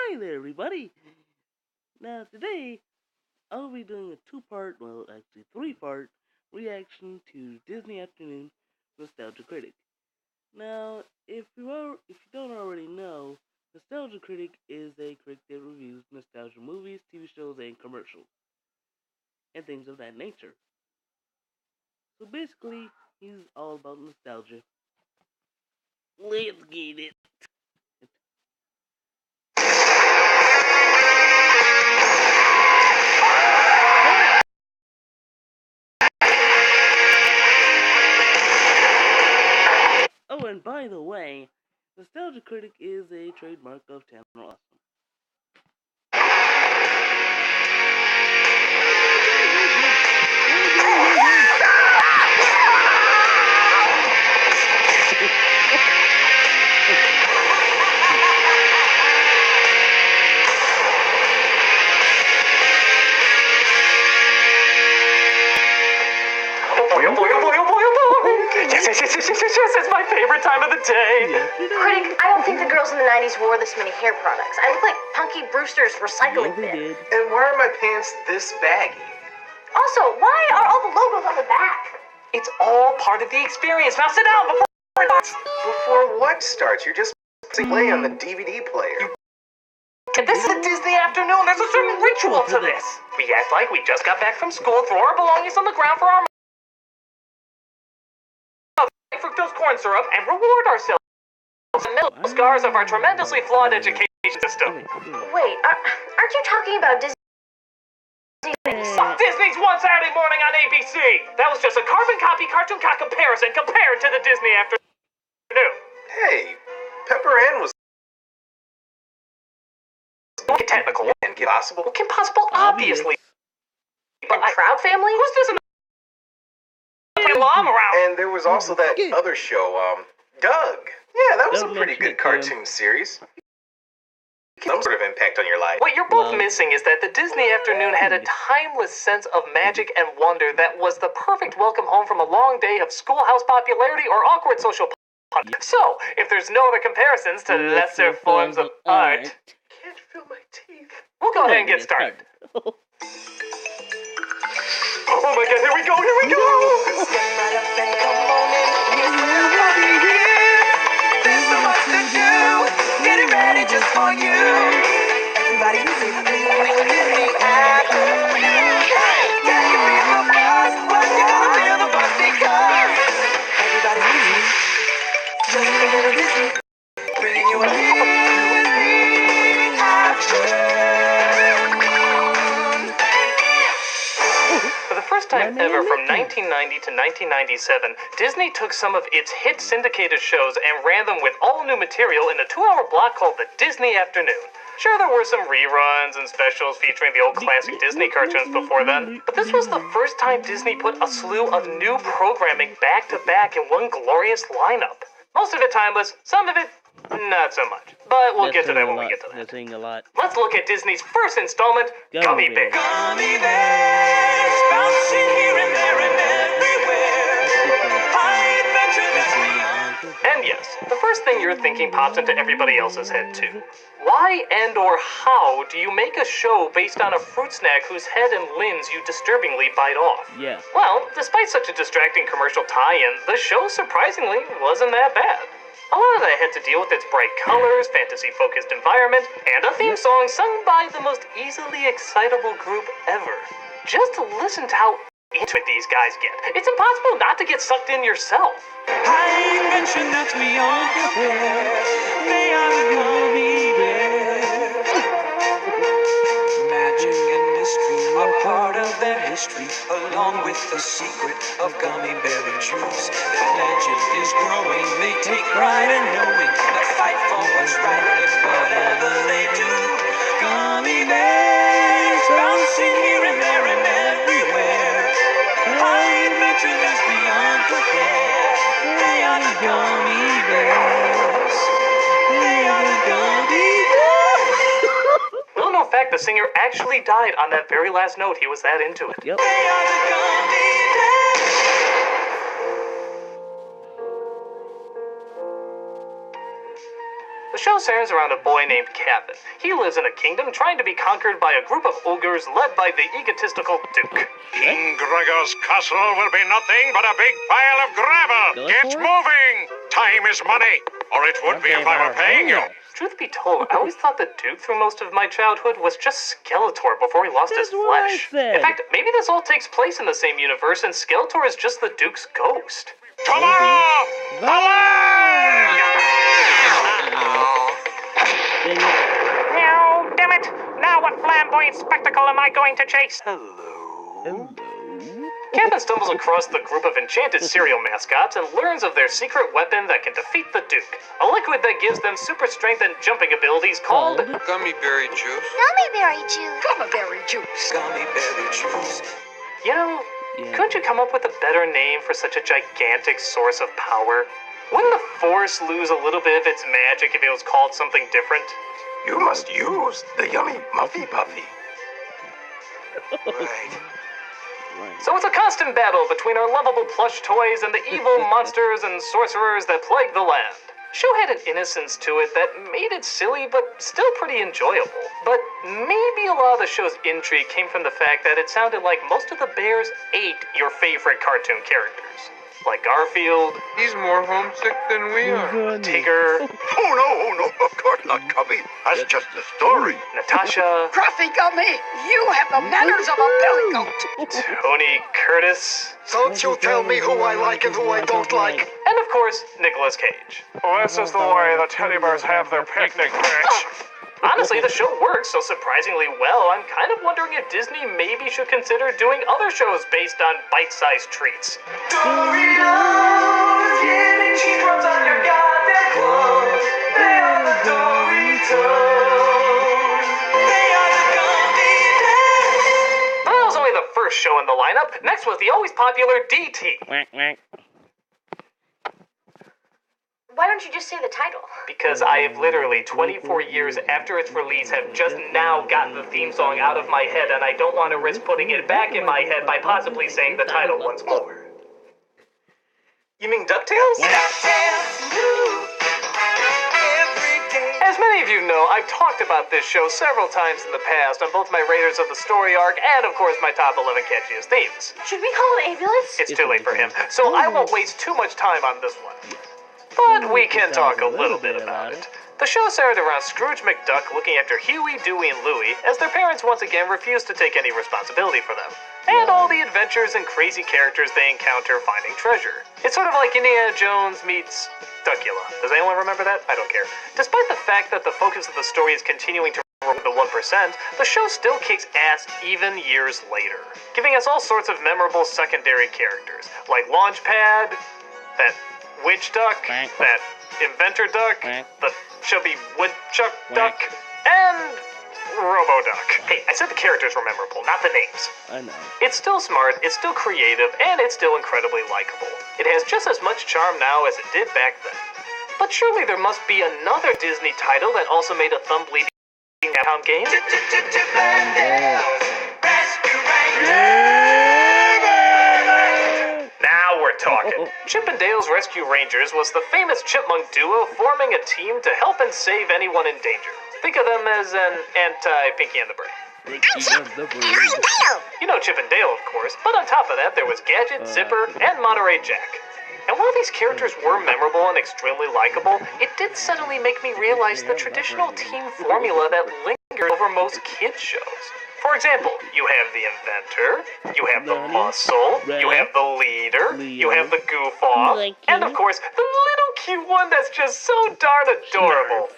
Hi there, everybody. Now, today, I'll be doing a two-part, well, actually three-part, reaction to Disney Afternoon Nostalgia Critic. Now, if you don't already know, Nostalgia Critic is a critic that reviews nostalgia movies, TV shows, and commercials, and things of that nature. So basically, he's all about nostalgia. Let's get it. Oh, and by the way, Nostalgia Critic is a trademark of Channel Awesome. Yes, it's my favorite time of the day. Critic, I don't think the girls in the 90s wore this many hair products. I look like Punky Brewster's recycling bin. And why are my pants this baggy? Also, why are all the logos on the back? It's all part of the experience. Now sit down before it starts. Before what starts? You're just play on the DVD player. This is a Disney afternoon. There's a certain ritual to this. We act like we just got back from school, throw our belongings on the ground for our fructose corn syrup, and reward ourselves with the middle scars of our tremendously flawed education system. Wait, aren't you talking about Disney? Disney's One Saturday Morning on ABC. That was just a carbon copy cartoon cat comparison compared to the Disney afternoon. Hey, Pepper Ann was technical and possible. Kim Possible, obviously. But Proud Family? Who's this? Around. And there was also that other show, Doug. Yeah, that was a pretty good cartoon series. Some sort of impact on your life. What you're both missing is that the Disney afternoon had a timeless sense of magic and wonder that was the perfect welcome home from a long day of schoolhouse popularity or awkward social punch. So, if there's no other comparisons to lesser forms of art, can't feel my teeth. We'll go ahead and get started. Oh my god, here we go! Step right up and come on in. Here's where we'll be here. There's so much to do. Getting ready just for you. Everybody's with me in the afternoon. Can you feel the buzz? When you feel the buzz because everybody's with me. Just a little Disney. Bringing you a first time ever, from 1990 to 1997, Disney took some of its hit syndicated shows and ran them with all new material in a 2-hour block called the Disney Afternoon. Sure, there were some reruns and specials featuring the old classic Disney cartoons before then, but this was the first time Disney put a slew of new programming back to back in one glorious lineup. Most of it timeless, some of it not so much. But we'll get to that when we get to that. Let's look at Disney's first installment, Gummy Bears. Gummy Bears, bouncing here and there and everywhere. High adventure that's beyond. And yes, the first thing you're thinking pops into everybody else's head too. Why and or how do you make a show based on a fruit snack whose head and limbs you disturbingly bite off? Yeah. Well, despite such a distracting commercial tie-in, the show surprisingly wasn't that bad. A lot of that had to deal with its bright colors, fantasy-focused environment, and a theme song sung by the most easily excitable group ever. Just to listen to how into it these guys get. It's impossible not to get sucked in yourself. High invention that's beyond compare. They are the gummy bears. Magic and mystery are part of their history, along with the secret of gummy berry juice. Their legend is growing, they take pride in knowing the fight for what's right in whatever they do. Gummy bears, bouncing here and there and everywhere. High adventure that's beyond compare. They are the gummy bears. They are the gummy bears. Little known fact, the singer actually died on that very last note. He was that into it. Yep. They are the gummy bears. The show centers around a boy named Kevin. He lives in a kingdom trying to be conquered by a group of ogres led by the egotistical Duke. King Gregor's castle will be nothing but a big pile of gravel. Get moving! Time is money, or it would be if I were paying you. Truth be told, I always thought the Duke through most of my childhood was just Skeletor before he lost his flesh. In fact, maybe this all takes place in the same universe and Skeletor is just the Duke's ghost. Tomorrow! Alive! No, damn it! Now what flamboyant spectacle am I going to chase? Hello. Kevin stumbles across the group of enchanted cereal mascots and learns of their secret weapon that can defeat the Duke. A liquid that gives them super strength and jumping abilities called Gummy berry juice. Gummy berry juice. Gummy berry juice. You know, couldn't you come up with a better name for such a gigantic source of power? Wouldn't the Force lose a little bit of its magic if it was called something different? You must use the yummy Muffy Puffy. Right. So it's a constant battle between our lovable plush toys and the evil monsters and sorcerers that plague the land. The show had an innocence to it that made it silly but still pretty enjoyable. But maybe a lot of the show's intrigue came from the fact that it sounded like most of the bears ate your favorite cartoon characters. Like Garfield, He's more homesick than we are. Tigger, Oh no, of course not, Cubby. That's just a story. Natasha, Cruffy Gummy, you have the manners of a billy goat. Tony Curtis, Don't you tell me who I like and who I don't like. and of course, Nicolas Cage. This is the way the teddy bears have their picnic, bitch. Honestly, the show works so surprisingly well, I'm kind of wondering if Disney maybe should consider doing other shows based on bite-sized treats. Doritos, getting cheese crumbs on your goddamn clothes. They are the Doritos. They are the gummy bears. But that was only the first show in the lineup. Next was the always popular DT. Why don't you just say the title? Because I have literally, 24 years after its release, have just now gotten the theme song out of my head, and I don't want to risk putting it back in my head by possibly saying the title once more. You mean DuckTales? As many of you know, I've talked about this show several times in the past on both my Raiders of the Story arc and, of course, my top 11 catchiest themes. Should we call an ambulance? It's too late for him, so I won't waste too much time on this one. But we can talk a little bit about it. The show centered around Scrooge McDuck looking after Huey, Dewey, and Louie as their parents once again refuse to take any responsibility for them, and all the adventures and crazy characters they encounter finding treasure. It's sort of like Indiana Jones meets Duckula. Does anyone remember that? I don't care. Despite the fact that the focus of the story is continuing to reward the 1%, the show still kicks ass even years later, giving us all sorts of memorable secondary characters, like Launchpad, that Witch Duck, that Inventor Duck, the Chubby Woodchuck Duck, and Robo Duck. Hey, I said the characters were memorable, not the names. I know. It's still smart, it's still creative, and it's still incredibly likable. It has just as much charm now as it did back then. But surely there must be another Disney title that also made a thumb-bleeding town game? Now we're talking. Chip and Dale's Rescue Rangers was the famous chipmunk duo forming a team to help and save anyone in danger. Think of them as an anti-Pinky and the Brain. You know Chip and Dale, of course, but on top of that there was Gadget, Zipper, and Monterey Jack. And while these characters were memorable and extremely likable, it did suddenly make me realize the traditional team formula that lingered over most kids' shows. For example, you have the inventor, you have the muscle, you have the leader, you have the goof-off, and of course, the little cute one that's just so darn adorable.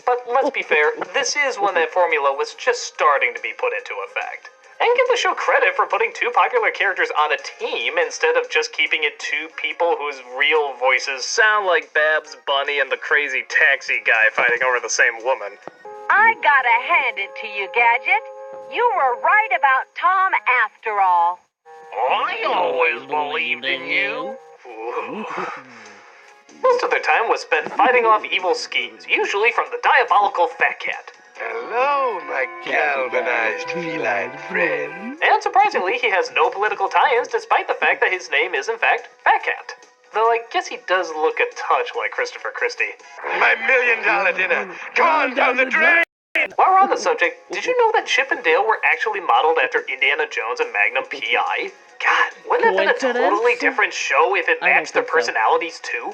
But let's be fair, this is when that formula was just starting to be put into effect. And give the show credit for putting two popular characters on a team instead of just keeping it two people whose real voices sound like Babs Bunny and the crazy taxi guy fighting over the same woman. I gotta hand it to you, Gadget. You were right about Tom after all. I always believed in you. Most of their time was spent fighting off evil schemes, usually from the diabolical Fat Cat. Hello, my galvanized feline friend. And surprisingly, he has no political tie-ins despite the fact that his name is in fact Fat Cat. Though I guess he does look a touch like Christopher Christie. My $1 million dinner, gone down the drain! While we're on the subject, did you know that Chip and Dale were actually modeled after Indiana Jones and Magnum P.I.? God, wouldn't that have been a totally different show if it matched their personalities too?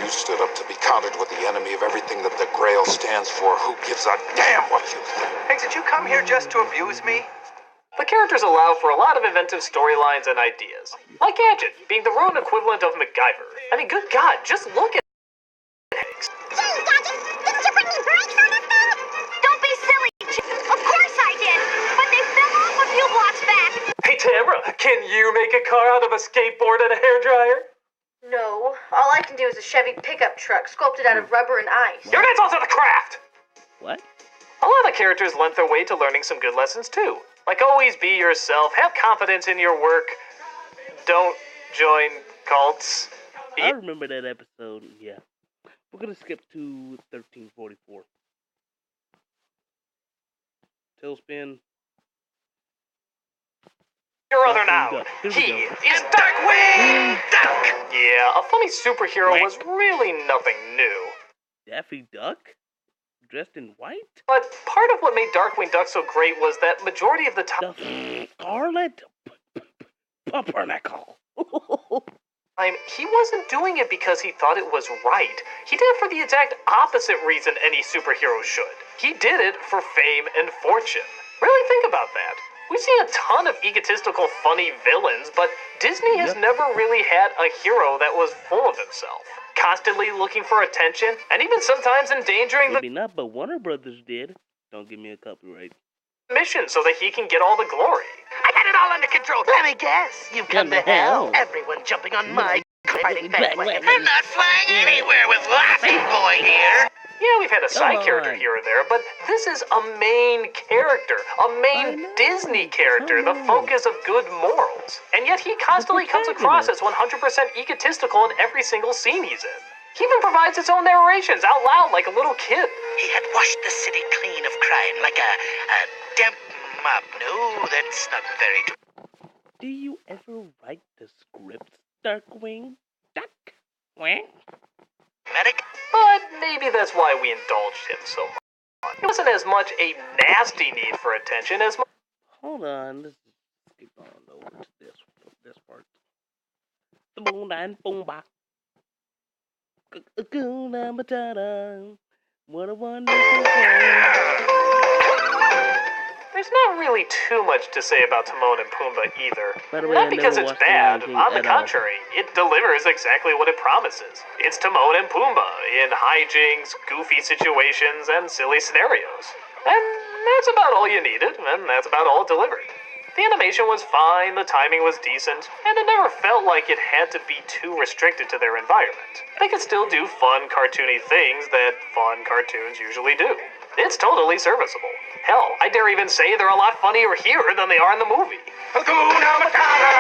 You stood up to be countered with the enemy of everything that the Grail stands for. Who gives a damn what you think? Hey, did you come here just to abuse me? The characters allow for a lot of inventive storylines and ideas. Like Gadget, being the rodent equivalent of MacGyver. I mean, good God, just look at Hicks. Gee, Gadget, didn't you bring me brakes on this thing? Don't be silly, Chip. Of course I did, but they fell off a few blocks back. Hey, Tamara, can you make a car out of a skateboard and a hairdryer? No, all I can do is a Chevy pickup truck sculpted out of rubber and ice. You're not also the craft! What? A lot of the characters lent their way to learning some good lessons too. Like always be yourself, have confidence in your work, don't join cults. I remember that episode, yeah. We're gonna skip to 1344. Tailspin. Your other noun. He is Darkwing Duck! Yeah, a funny superhero was really nothing new. Daffy Duck? Dressed in white? But part of what made Darkwing Duck so great was that majority of the time The Scarlet Pumpernickel. he wasn't doing it because he thought it was right. He did it for the exact opposite reason any superhero should. He did it for fame and fortune. Really think about that. We've seen a ton of egotistical, funny villains, but Disney has never really had a hero that was full of himself. Constantly looking for attention, and even sometimes endangering Maybe not, but Warner Brothers did. Don't give me a copyright. mission so that he can get all the glory. I had it all under control. Let me guess. You've come to hell. Everyone jumping on my fighting bandwagon. I'm not flying anywhere with Laughing Boy here. Yeah, we've had a side character here or there, but this is a main character, a main Disney character, the focus of good morals. And yet he constantly comes across as 100% egotistical in every single scene he's in. He even provides his own narrations out loud like a little kid. He had washed the city clean of crime like a damp mop. No, that's not very true. Do you ever write the scripts, Darkwing Duck? Wang? Medic? But maybe that's why we indulged him so much. It wasn't as much a nasty need for attention as much. Hold on, let's skip on over to this part. The boom and boom ba. Hakuna Matata. What a wonderful day. There's not really too much to say about Timon and Pumbaa either. By the way, Not because it's bad, The Lion King on the at all. contrary, it delivers exactly what it promises. It's Timon and Pumbaa in hijinks, goofy situations, and silly scenarios. And that's about all you needed, and that's about all it delivered. The animation was fine, the timing was decent, and it never felt like it had to be too restricted to their environment. They could still do fun, cartoony things that fun cartoons usually do. It's totally serviceable. Hell, I dare even say they're a lot funnier here than they are in the movie. Hakuna Matata!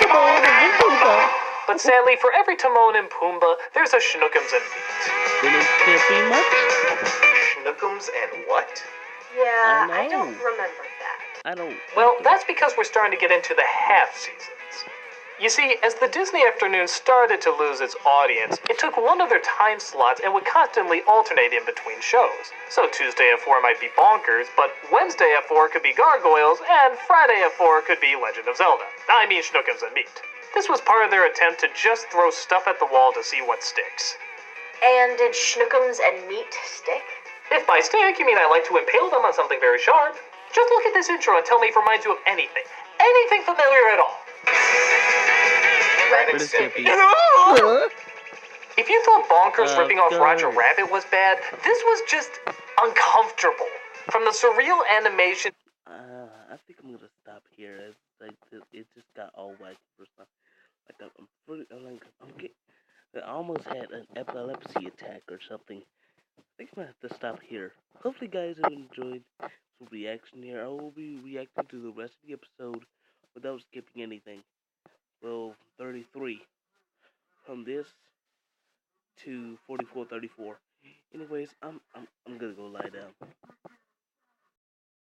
Timon and Pumbaa! But sadly, for every Timon and Pumbaa, there's a Schnookums and meat. Then it can't be much. Schnookums and what? Yeah, I I don't know. remember that. I don't. Well, that's because we're starting to get into the half seasons. You see, as the Disney afternoon started to lose its audience, it took one of their time slots and would constantly alternate in between shows. So Tuesday at 4 might be Bonkers, but Wednesday at 4 could be Gargoyles, and Friday at 4 could be Legend of Zelda. I mean Schnookums and Meat. This was part of their attempt to just throw stuff at the wall to see what sticks. And did Schnookums and Meat stick? If by stick, you mean I like to impale them on something very sharp. Just look at this intro and tell me if it reminds you of anything. Anything familiar at all. Red and Stimpy. If you thought Bonkers ripping off God. Roger Rabbit was bad, this was just uncomfortable. From the surreal animation. I think I'm gonna stop here. It's like it just got all wacky for some. I almost had an epilepsy attack or something. I think I'm gonna have to stop here. Hopefully, guys have enjoyed the reaction here. I will be reacting to the rest of the episode without skipping anything. Well, 33 from this to 44:34. Anyways, I'm gonna go lie down.